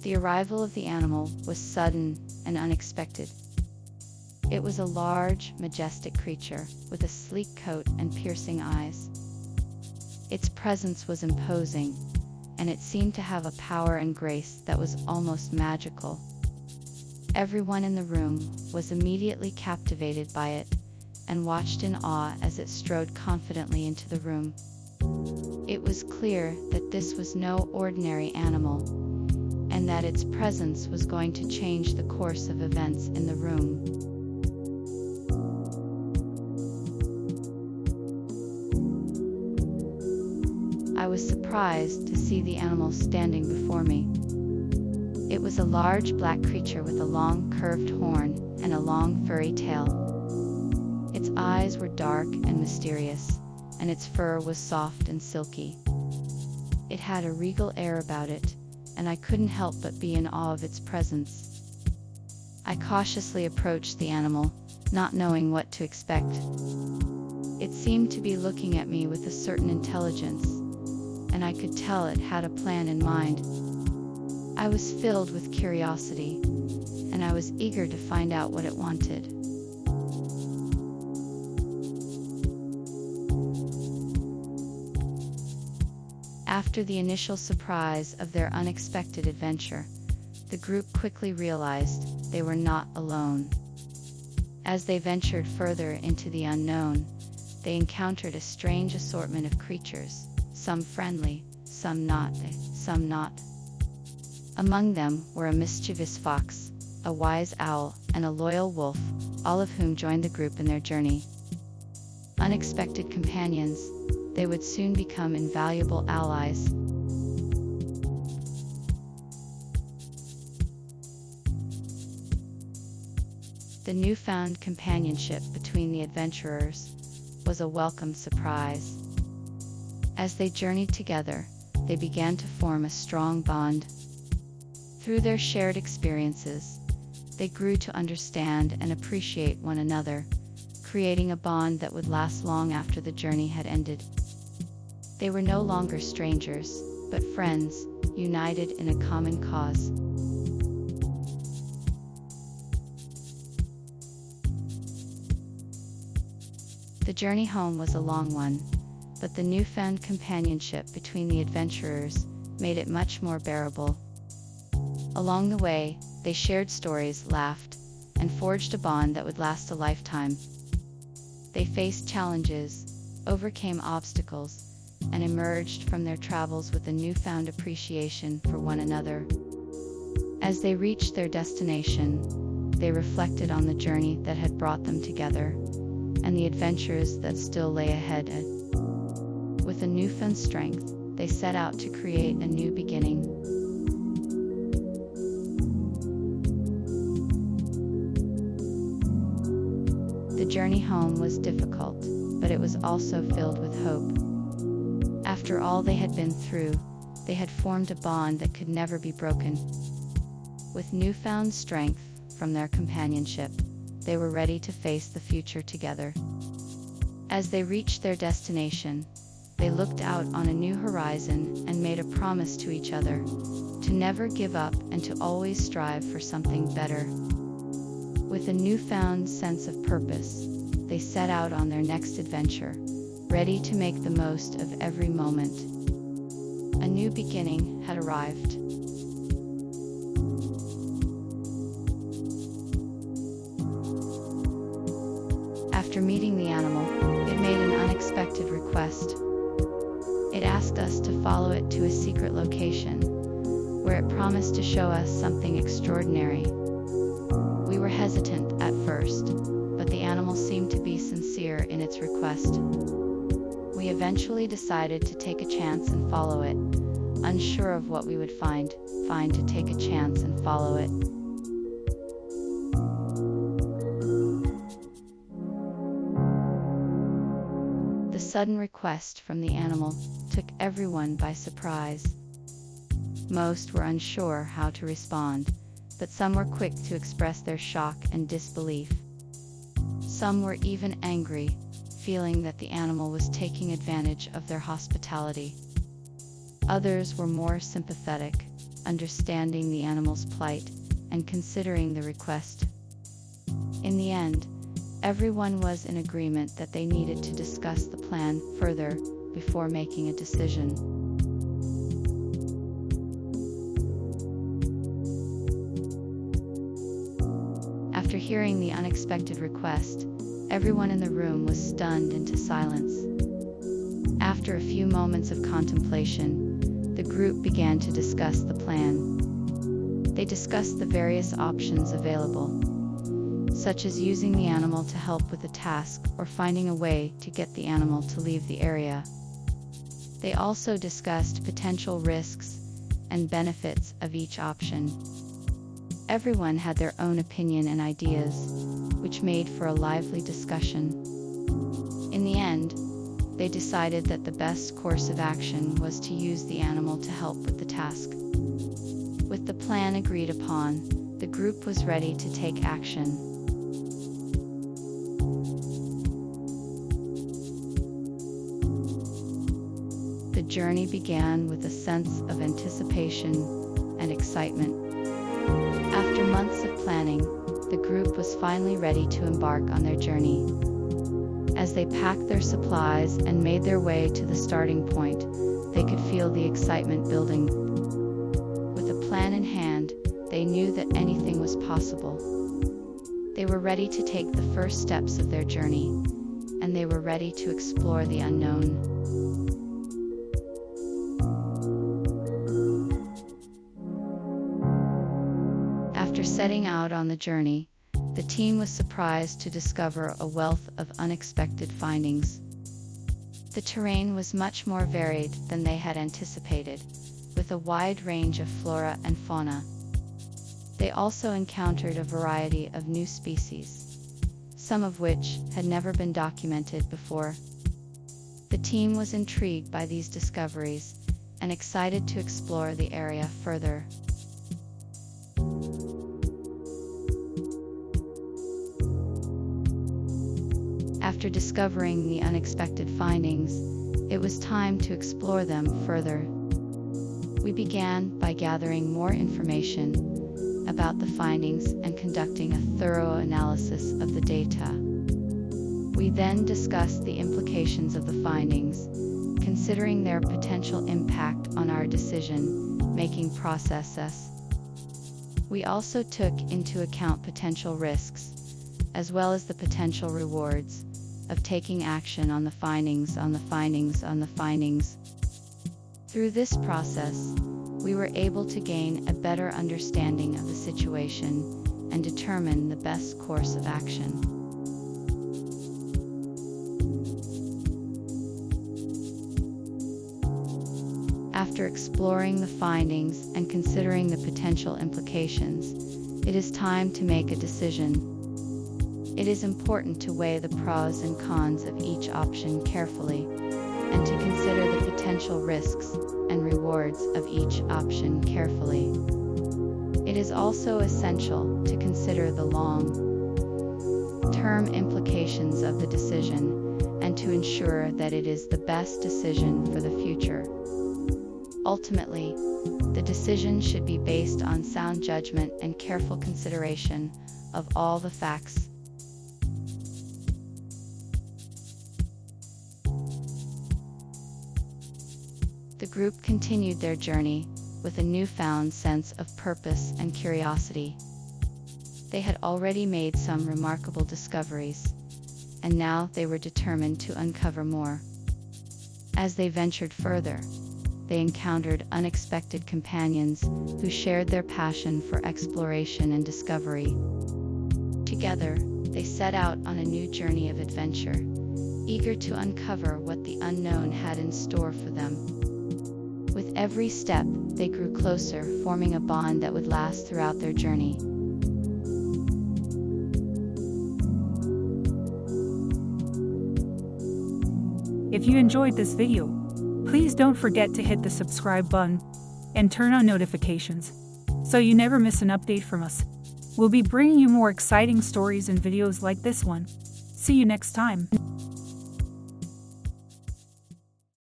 The arrival of the animal was sudden and unexpected. It was a large, majestic creature with a sleek coat and piercing eyes. Its presence was imposing, and it seemed to have a power and grace that was almost magical. Everyone in the room was immediately captivated by it, and watched in awe as it strode confidently into the room. It was clear that this was no ordinary animal, and that its presence was going to change the course of events in the room. I was surprised to see the animal standing before me. It was a large black creature with a long curved horn and a long furry tail. Its eyes were dark and mysterious, and its fur was soft and silky. It had a regal air about it, and I couldn't help but be in awe of its presence. I cautiously approached the animal, not knowing what to expect. It seemed to be looking at me with a certain intelligence, and I could tell it had a plan in mind. I was filled with curiosity, and I was eager to find out what it wanted. After the initial surprise of their unexpected adventure, the group quickly realized they were not alone. As they ventured further into the unknown, they encountered a strange assortment of creatures, some friendly, some not. Among them were a mischievous fox, a wise owl, and a loyal wolf, all of whom joined the group in their journey. Unexpected companions, they would soon become invaluable allies. The newfound companionship between the adventurers was a welcome surprise. As they journeyed together, they began to form a strong bond. Through their shared experiences, they grew to understand and appreciate one another, creating a bond that would last long after the journey had ended. They were no longer strangers, but friends, united in a common cause. The journey home was a long one, but the newfound companionship between the adventurers made it much more bearable. Along the way, they shared stories, laughed, and forged a bond that would last a lifetime. They faced challenges, overcame obstacles, and emerged from their travels with a newfound appreciation for one another. As they reached their destination, they reflected on the journey that had brought them together, and the adventures that still lay ahead. With a newfound strength, they set out to create a new beginning. The journey home was difficult, but it was also filled with hope. After all they had been through, they had formed a bond that could never be broken. With newfound strength from their companionship, they were ready to face the future together. As they reached their destination, they looked out on a new horizon and made a promise to each other to never give up and to always strive for something better. With a newfound sense of purpose, they set out on their next adventure, ready to make the most of every moment. A new beginning had arrived. After meeting the animal, it made an unexpected request. It asked us to follow it to a secret location, where it promised to show us something extraordinary. We were hesitant at first, but the animal seemed to be sincere in its request. We eventually decided to take a chance and follow it, unsure of what we would find. Fine to take a chance and follow it. The sudden request from the animal took everyone by surprise. Most were unsure how to respond, but some were quick to express their shock and disbelief. Some were even angry, feeling that the animal was taking advantage of their hospitality. Others were more sympathetic, understanding the animal's plight, and considering the request. In the end, everyone was in agreement that they needed to discuss the plan further before making a decision. After hearing the unexpected request, everyone in the room was stunned into silence. After a few moments of contemplation, the group began to discuss the plan. They discussed the various options available, such as using the animal to help with the task or finding a way to get the animal to leave the area. They also discussed potential risks and benefits of each option. Everyone had their own opinion and ideas, which made for a lively discussion. In the end, they decided that the best course of action was to use the animal to help with the task. With the plan agreed upon, the group was ready to take action. The journey began with a sense of anticipation and excitement. After months of planning, the group was finally ready to embark on their journey. As they packed their supplies and made their way to the starting point, they could feel the excitement building. With a plan in hand, they knew that anything was possible. They were ready to take the first steps of their journey, and they were ready to explore the unknown. After setting out on the journey, the team was surprised to discover a wealth of unexpected findings. The terrain was much more varied than they had anticipated, with a wide range of flora and fauna. They also encountered a variety of new species, some of which had never been documented before. The team was intrigued by these discoveries and excited to explore the area further. After discovering the unexpected findings, it was time to explore them further. We began by gathering more information about the findings and conducting a thorough analysis of the data. We then discussed the implications of the findings, considering their potential impact on our decision-making process. We also took into account potential risks, as well as the potential rewards of taking action on the findings. Through this process, we were able to gain a better understanding of the situation and determine the best course of action. After exploring the findings and considering the potential implications, it is time to make a decision. It is important to weigh the pros and cons of each option carefully, and to consider the potential risks and rewards of each option carefully. It is also essential to consider the long-term implications of the decision, and to ensure that it is the best decision for the future. Ultimately, the decision should be based on sound judgment and careful consideration of all the facts. The group continued their journey with a newfound sense of purpose and curiosity. They had already made some remarkable discoveries, and now they were determined to uncover more. As they ventured further, they encountered unexpected companions who shared their passion for exploration and discovery. Together, they set out on a new journey of adventure, eager to uncover what the unknown had in store for them. With every step, they grew closer, forming a bond that would last throughout their journey. If you enjoyed this video, please don't forget to hit the subscribe button and turn on notifications so you never miss an update from us. We'll be bringing you more exciting stories and videos like this one. See you next time.